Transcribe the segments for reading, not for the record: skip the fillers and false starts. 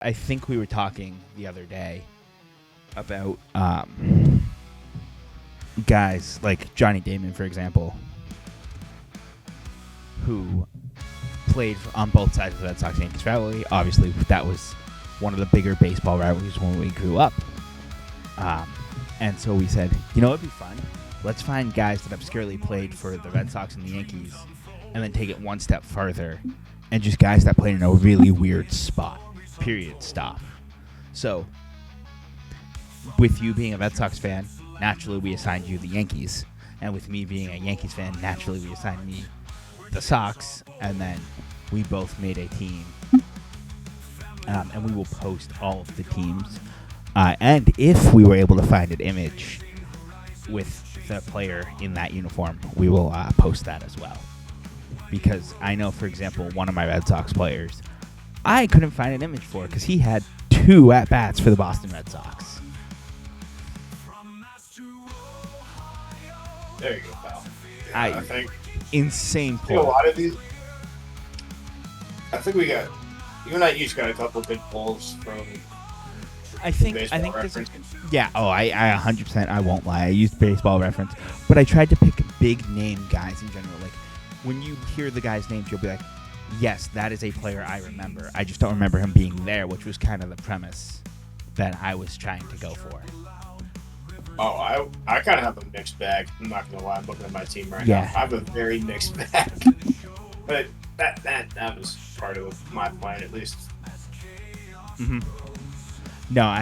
I think we were talking the other day about guys like Johnny Damon, for example, who played on both sides of the Red Sox-Yankees rivalry. Obviously, that was one of the bigger baseball rivalries when we grew up. And so we said, it'd be fun. Let's find guys that obscurely played for the Red Sox and the Yankees, and then take it one step further, and just guys that played in a really weird spot. Period. Stop. So, with you being a Red Sox fan, naturally we assigned you the Yankees. And with me being a Yankees fan, naturally we assigned me the Sox. And then we both made a team. And we will post all of the teams. And if we were able to find an image with the player in that uniform, we will post that as well. Because I know, for example, one of my Red Sox players, I couldn't find an image for because he had 2 at-bats for the Boston Red Sox. There you go, pal. Yeah, I think insane pull. A lot of these. I think we got. You and I each got a couple good pulls from. I think this is, yeah. Oh, I 100%. I won't lie. I used Baseball Reference, but I tried to pick big name guys in general. Like when you hear the guy's names, you'll be like, "Yes, that is a player I remember." I just don't remember him being there, which was kind of the premise that I was trying to go for. Oh, I kind of have a mixed bag. I'm not gonna lie. I'm looking at my team right now. I have a very mixed bag, but that was part of my plan, at least. Mm-hmm. No,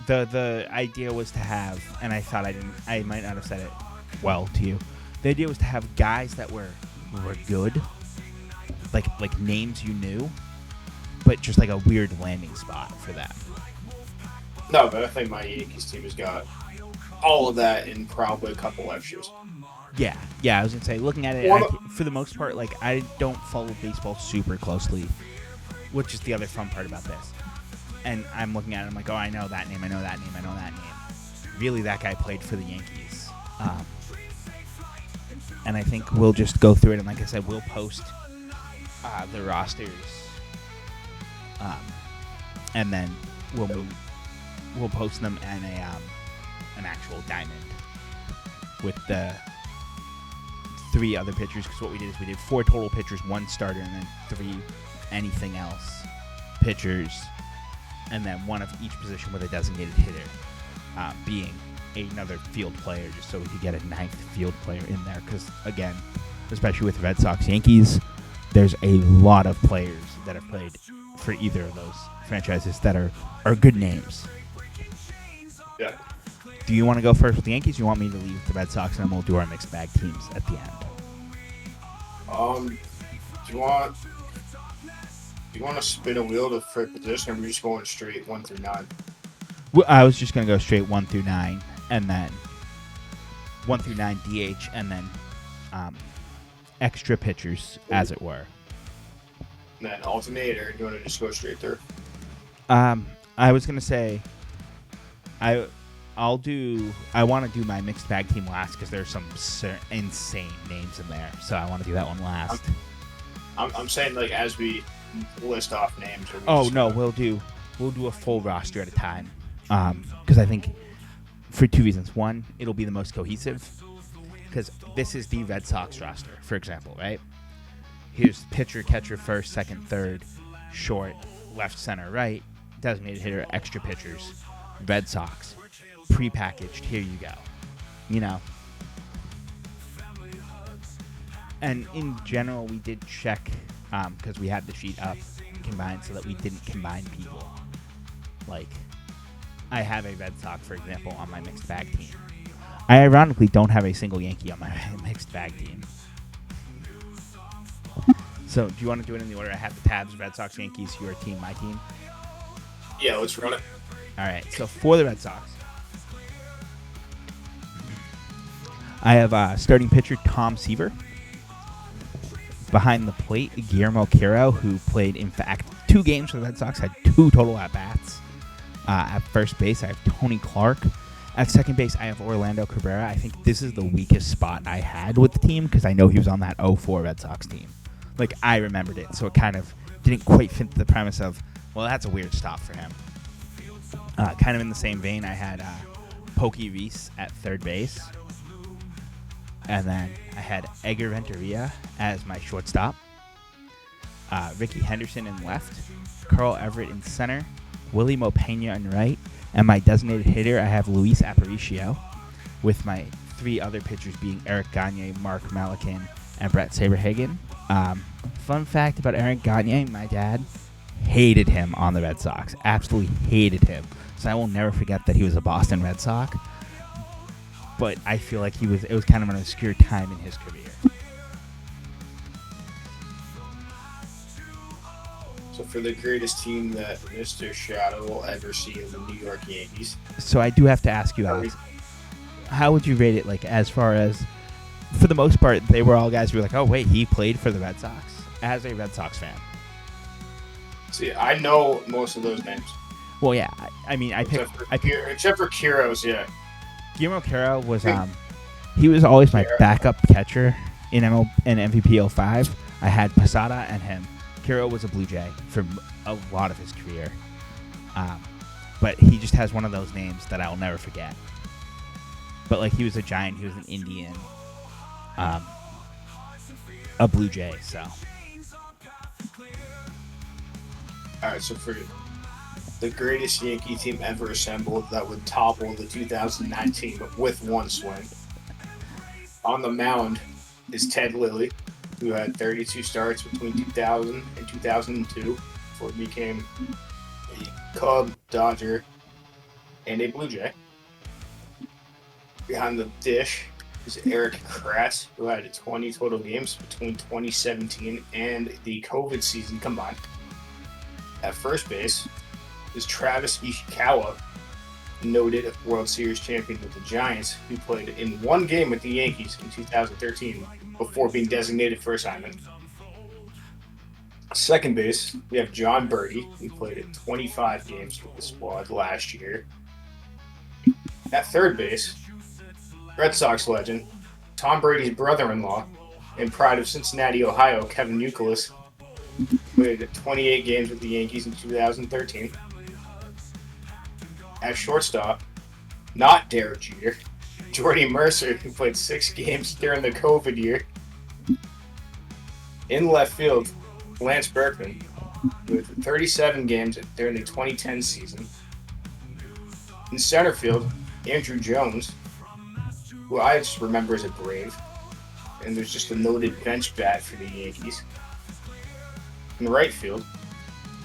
the idea was to have, and I thought I might not have said it well to you. The idea was to have guys that were good, like names you knew, but just like a weird landing spot for them. No, but I think my Yankees team has got all of that and probably a couple extras. Yeah, I was gonna say, looking at it, for the most part, like I don't follow baseball super closely, which is the other fun part about this. And I'm looking at it, I'm like, oh, I know that name, I know that name, I know that name. Really, that guy played for the Yankees. And I think we'll just go through it, and like I said, we'll post the rosters, and then we'll post them in an actual diamond with the 3 other pitchers. Because what we did is we did 4 total pitchers, 1 starter, and then 3 anything else pitchers. And then 1 of each position with a designated hitter, being another field player, just so we could get a 9th field player in there. Because, again, especially with Red Sox Yankees, there's a lot of players that have played for either of those franchises that are good names. Yeah. Do you want to go first with the Yankees, or you want me to leave the Red Sox, and then we'll do our mixed bag teams at the end? Do you want to spin a wheel for a position, or are we just going straight 1 through 9? Well, I was just going to go straight 1 through 9, and then 1 through 9 DH, and then extra pitchers, as it were. And then alternate, or do you want to just go straight through? I was going to say, I want to do my mixed bag team last because there's some insane names in there, so I want to do that one last. I'm saying, like, as we list off names. Oh no, we'll do a full roster at a time. Because I think for 2 reasons. One, it'll be the most cohesive. Because this is the Red Sox roster, for example, right? Here's pitcher, catcher, first, second, third, short, left, center, right, designated hitter, extra pitchers, Red Sox, prepackaged. Here you go. And in general, we did check. Because we had the sheet up combined so that we didn't combine people. Like, I have a Red Sox, for example, on my mixed bag team. I ironically don't have a single Yankee on my mixed bag team. So, do you want to do it in the order? I have the tabs: Red Sox, Yankees, your team, my team. Yeah, let's run it. All right, so for the Red Sox, I have starting pitcher Tom Seaver. Behind the plate, Guillermo Quero, who played, in fact, 2 games for the Red Sox, had 2 total at-bats. At first base, I have Tony Clark. At second base, I have Orlando Cabrera. I think this is the weakest spot I had with the team because I know he was on that 04 Red Sox team. Like, I remembered it, so it kind of didn't quite fit the premise of Well, that's a weird stop for him. Kind of in the same vein, I had Pokey Reese at third base. And then I had Edgar Renteria as my shortstop. Ricky Henderson in left. Carl Everett in center. Willie Mopena in right. And my designated hitter, I have Luis Aparicio, with my three other pitchers being Eric Gagne, Mark Malikin, and Brett Saberhagen. Fun fact about Eric Gagne, my dad hated him on the Red Sox. Absolutely hated him. So I will never forget that he was a Boston Red Sox. But I feel like it was kind of an obscure time in his career. So for the greatest team that Mr. Shadow will ever see in the New York Yankees. So I do have to ask you, Alex, how would you rate it, like, as far as, for the most part, they were all guys who were like, oh, wait, he played for the Red Sox, as a Red Sox fan? See, I know most of those names. Well, yeah, I mean, except for Quiros, yeah. Guillermo Quero was, he was always my backup catcher in MVP 05. I had Posada and him. Quero was a Blue Jay for a lot of his career. But he just has one of those names that I will never forget. But, like, he was a Giant, he was an Indian, a Blue Jay, so. All right, so for the greatest Yankee team ever assembled that would topple the 2019 with one swing. On the mound is Ted Lilly, who had 32 starts between 2000 and 2002 before he became a Cub, Dodger, and a Blue Jay. Behind the dish is Eric Kratz, who had 20 total games between 2017 and the COVID season combined. At first base is Travis Ishikawa, noted World Series champion with the Giants, who played in one game with the Yankees in 2013 before being designated for assignment. Second base, we have John Birdie, who played in 25 games with the squad last year. At third base, Red Sox legend, Tom Brady's brother-in-law, and pride of Cincinnati, Ohio, Kevin Youkilis, played 28 games with the Yankees in 2013. At shortstop, not Derek Jeter, Jordy Mercer, who played 6 games during the COVID year. In left field, Lance Berkman, with 37 games during the 2010 season. In center field, Andrew Jones, who I just remember as a Brave, and there's just a noted bench bat for the Yankees. In right field,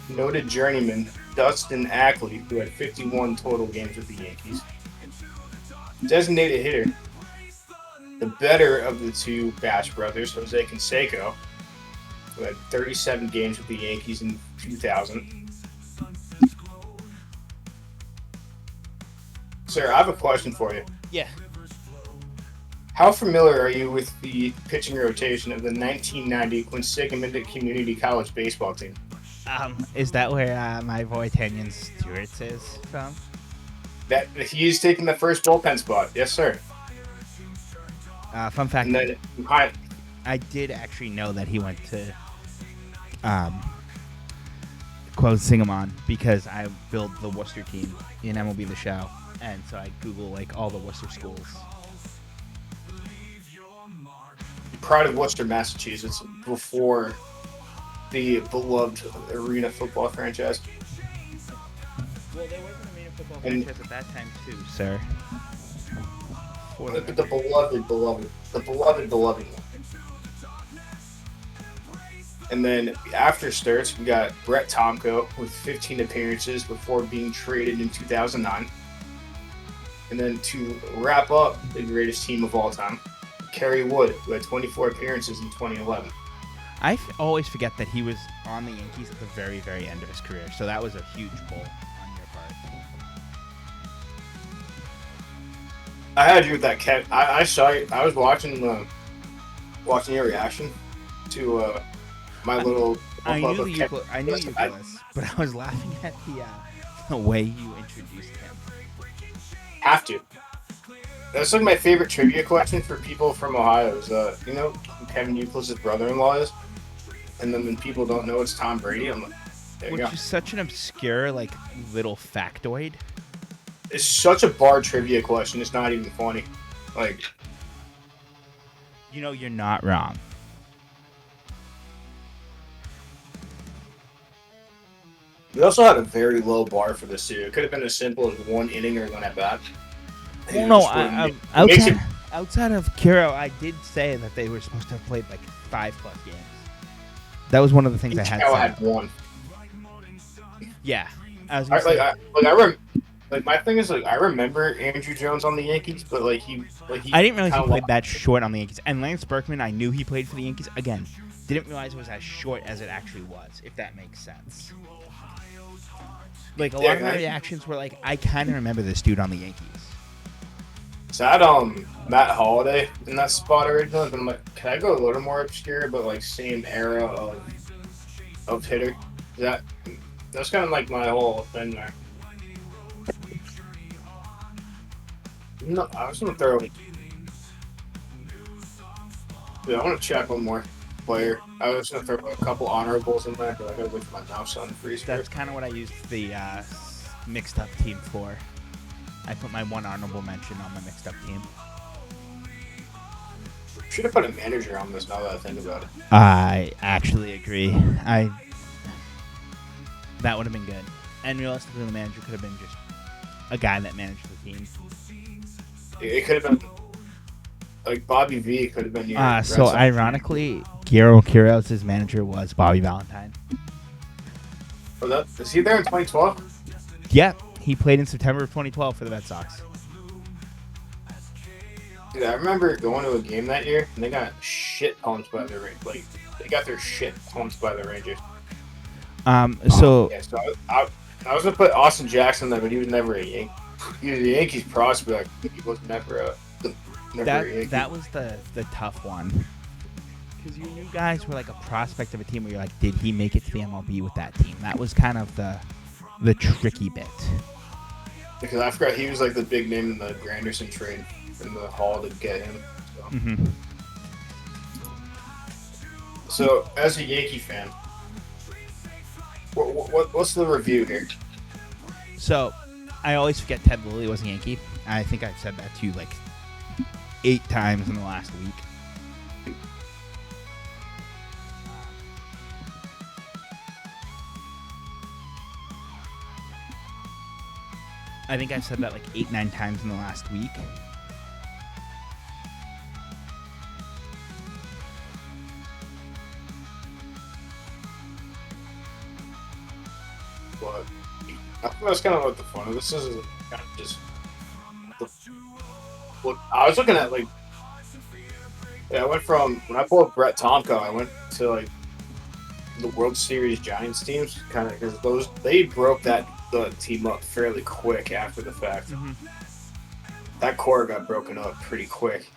noted journeyman Dustin Ackley, who had 51 total games with the Yankees. Designated hitter, the better of the two Bash brothers, Jose Canseco, who had 37 games with the Yankees in 2000. Sir, I have a question for you. Yeah. How familiar are you with the pitching rotation of the 1990 Quinsigamond Community College baseball team? Is that where my boy Tanyan Stewart's is from? That he's taking the first bullpen spot. Yes, sir. Fun fact. And then, I did actually know that he went to Quinsigamond because I build the Worcester team in MLB The Show, and so I Google like all the Worcester schools. Proud of Worcester, Massachusetts, before the beloved arena football franchise. Well, there was an arena football franchise at that time too, sir. The beloved one. And then after starts, we got Brett Tomko with 15 appearances before being traded in 2009. And then to wrap up the greatest team of all time, Kerry Wood, who had 24 appearances in 2011. I always forget that he was on the Yankees at the very, very end of his career, so that was a huge pull on your part. I had you with that, Kev. I saw you. I was watching your reaction to my little. I knew Euclid, but I was laughing at the way you introduced him. Have to. That's like my favorite trivia question for people from Ohio is, you know who Kevin Youkilis' brother-in-law is? And then when people don't know it's Tom Brady, I'm like, There you Which go. is such an obscure, like, little factoid. It's such a bar trivia question. It's not even funny. Like, You know, you're not wrong. we also had a very low bar for this too. It could have been as simple as one inning or one at bat. Well, no, outside of Kiro, I did say that they were supposed to have played, like, 5+ games. That was one of the things I had said. had one. Yeah. I was gonna say, My thing is, like, I remember Andrew Jones on the Yankees, but like he I didn't realize he kinda played that short on the Yankees. And Lance Berkman, I knew he played for the Yankees. Again, didn't realize it was as short as it actually was, if that makes sense. Like, a lot of my reactions were like, I kind of remember this dude on the Yankees. Is that Matt Holliday in that spot originally? But I'm like, can I go a little more obscure, but like same era of hitter? That's kind of like my whole thing there. No, I was gonna throw. Yeah, I want to check one more player. I was gonna throw a couple honorables in there, but I gotta wait for my mouse on freeze. That's kind of what I used the mixed up team for. I put my one honorable mention on the mixed up team. Should have put a manager on this now that I think about it. I actually agree. That would have been good. And realistically, the manager could have been just a guy that managed the team. It could have been like Bobby V. Could have been your. So ironically, Guillermo Quiros' manager was Bobby Valentine. Oh, is he there in 2012? Yeah, he played in September of 2012 for the Red Sox. Dude, I remember going to a game that year and they got shit pumped by the Rangers. Like they got their shit pumped by the Rangers. So I was gonna put Austin Jackson there, but he was never a Yankee. He was a Yankees prospect. He was never a Yankee. That was the tough one. Because you knew guys were like a prospect of a team where you're like, did he make it to the MLB with that team? That was kind of the tricky bit. Because I forgot he was like the big name in the Granderson trade in the Hall to get him. So, so as a Yankee fan, what's the review here? So, I always forget Ted Lilly was a Yankee. I think I've said that to you like 8 times in the last week. I think I've said that like 8-9 times in the last week. But I think that's kind of what the fun of this is kind of just. Look, I was looking at like. Yeah, I went from when I pulled up Brett Tomko, I went to like the World Series Giants teams, kind of because they broke the team up fairly quick after the fact. That core got broken up pretty quick.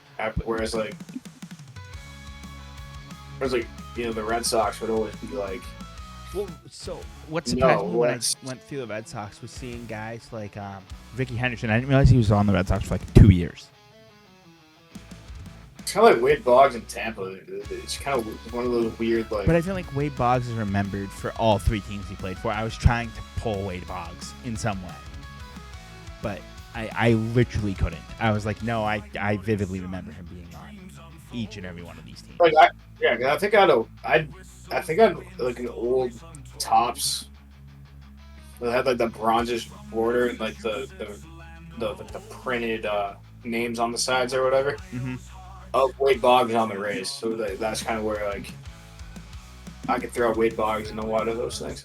Whereas the Red Sox would always be like. Well, so what surprised me when I went through the Red Sox was seeing guys like Ricky Henderson. I didn't realize he was on the Red Sox for like 2 years. It's kind of like Wade Boggs in Tampa. It's kind of one of those weird like. But I feel like Wade Boggs is remembered for all 3 teams he played for. I was trying to pull Wade Boggs in some way, but I literally couldn't. I was like, no, I vividly remember him being on each and every one of these teams. Like I think I'd like an old Tops that had like the bronzish border and like the printed names on the sides or whatever. Of Wade Boggs on the Rays, so that's kind of where like I could throw Wade Boggs in a lot of those things.